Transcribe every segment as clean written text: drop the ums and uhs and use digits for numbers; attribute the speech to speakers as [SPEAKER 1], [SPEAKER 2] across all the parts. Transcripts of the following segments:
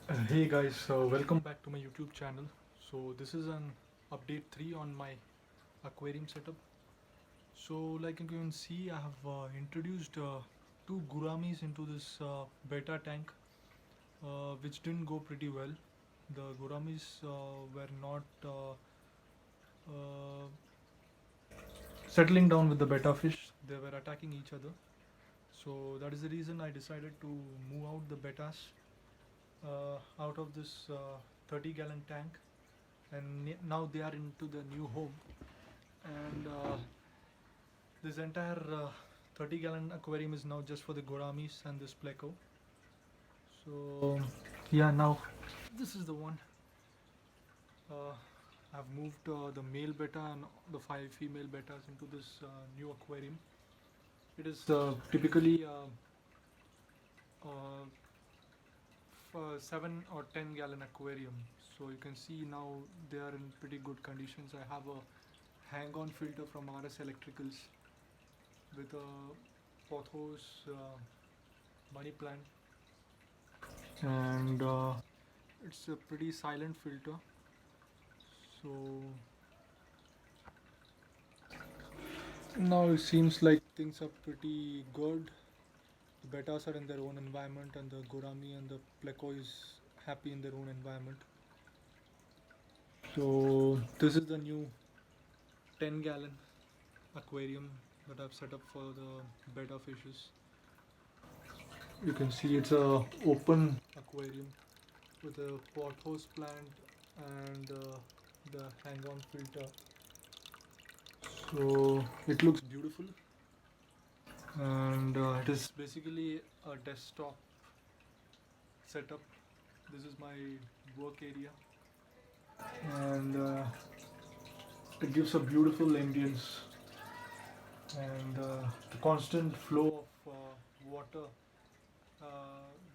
[SPEAKER 1] Hey guys, welcome back to my YouTube channel. So this is an update 3 on my aquarium setup. So like you can see, I have introduced two gouramis into this beta tank, which didn't go pretty well. The gouramis were not uh, settling down with the betta fish. They were attacking each other. So that is the reason I decided to move out the bettas out of this 30-gallon tank, and now they are into the new home. And this entire 30-gallon aquarium is now just for the gouramis and this pleco. So yeah, now this is the one. uh, I've moved the male betta and the 5 female bettas into this new aquarium. It is typically uh, 7 or 10 gallon aquarium. So you can see now they are in pretty good conditions. I have a hang-on filter from RS Electricals with a pothos money plant, and it's a pretty silent filter. So now it seems like things are pretty good. The bettas are in their own environment, and the gourami and the pleco is happy in their own environment. So this is the new 10-gallon aquarium that I've set up for the betta fishes. You can see it's a open aquarium with a pothos plant and the hang-on filter. So it looks beautiful, and it is basically a desktop setup. This is my work area, and it gives a beautiful ambience, and the constant flow of water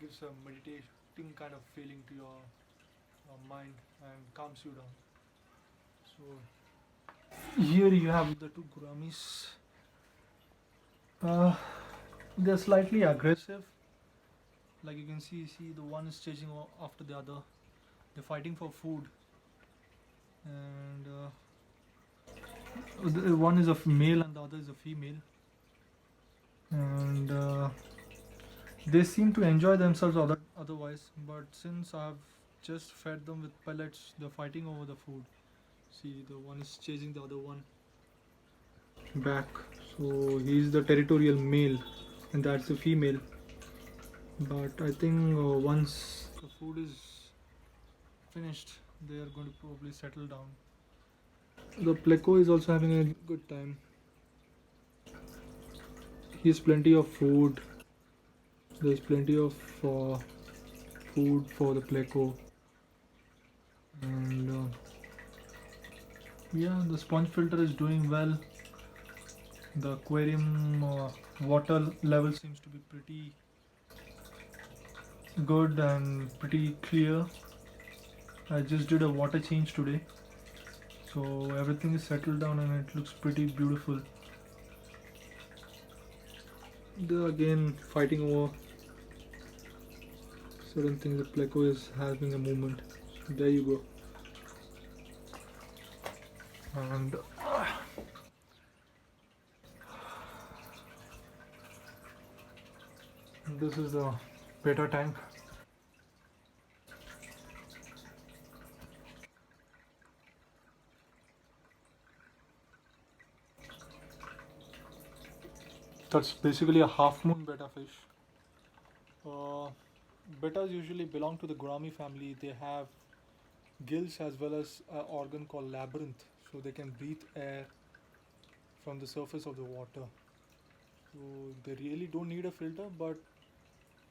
[SPEAKER 1] gives a meditating kind of feeling to your mind and calms you down. So here you have the two gouramis. Uh, they're slightly aggressive. Like you can see the one is chasing after the other. They're fighting for food, and the one is a male and the other is a female. And they seem to enjoy themselves otherwise, but since I've just fed them with pellets, they're fighting over the food. See, the one is chasing the other one back. So he's the territorial male, and that's the female. But I think once the food is finished, they are going to probably settle down. The pleco is also having a good time. He has plenty of food. There's plenty of food for the pleco, and yeah, the sponge filter is doing well. The aquarium water level seems to be pretty good and pretty clear. I just did a water change today, so everything is settled down and it looks pretty beautiful. They're again fighting over certain things. The pleco is having a movement. So there you go. And this is the betta tank. That's basically a half moon betta fish. Uh, Bettas usually belong to the gourami family. They have gills as well as an organ called labyrinth, so they can breathe air from the surface of the water. So they really don't need a filter, but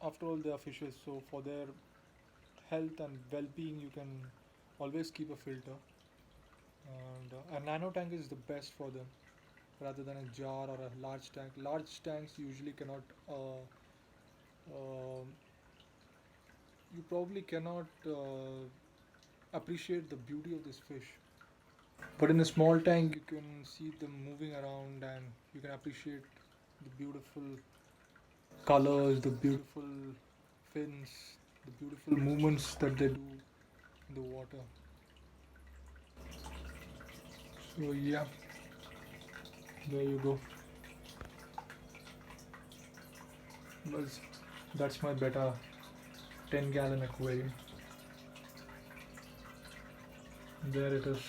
[SPEAKER 1] after all, they are fishes, so for their health and well-being, you can always keep a filter. And a nano tank is the best for them, rather than a jar or a large tank. Large tanks usually cannot. Uh, you probably cannot appreciate the beauty of this fish. But in a small tank, you can see them moving around and you can appreciate the beautiful colors, the beautiful fins, the the beautiful movements that they do in the water. So yeah, there you go. Well, that's my Betta 10-gallon aquarium. There it is.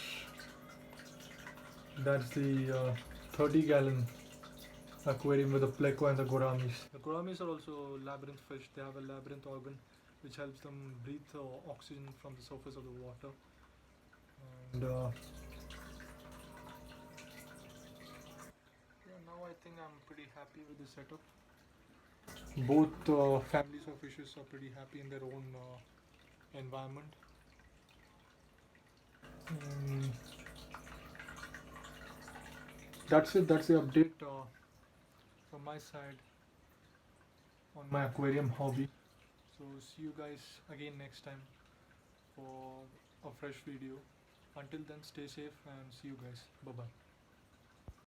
[SPEAKER 1] That's the 30-gallon aquarium with the pleco and the gouramis. The gouramis are also labyrinth fish. They have a labyrinth organ which helps them breathe oxygen from the surface of the water. And yeah, now I think I'm pretty happy with the setup. Both families of fishes are pretty happy in their own environment. Mm, that's it. That's the update from my side on my aquarium hobby. So see you guys again next time for a fresh video. Until then, stay safe and see you guys. Bye bye.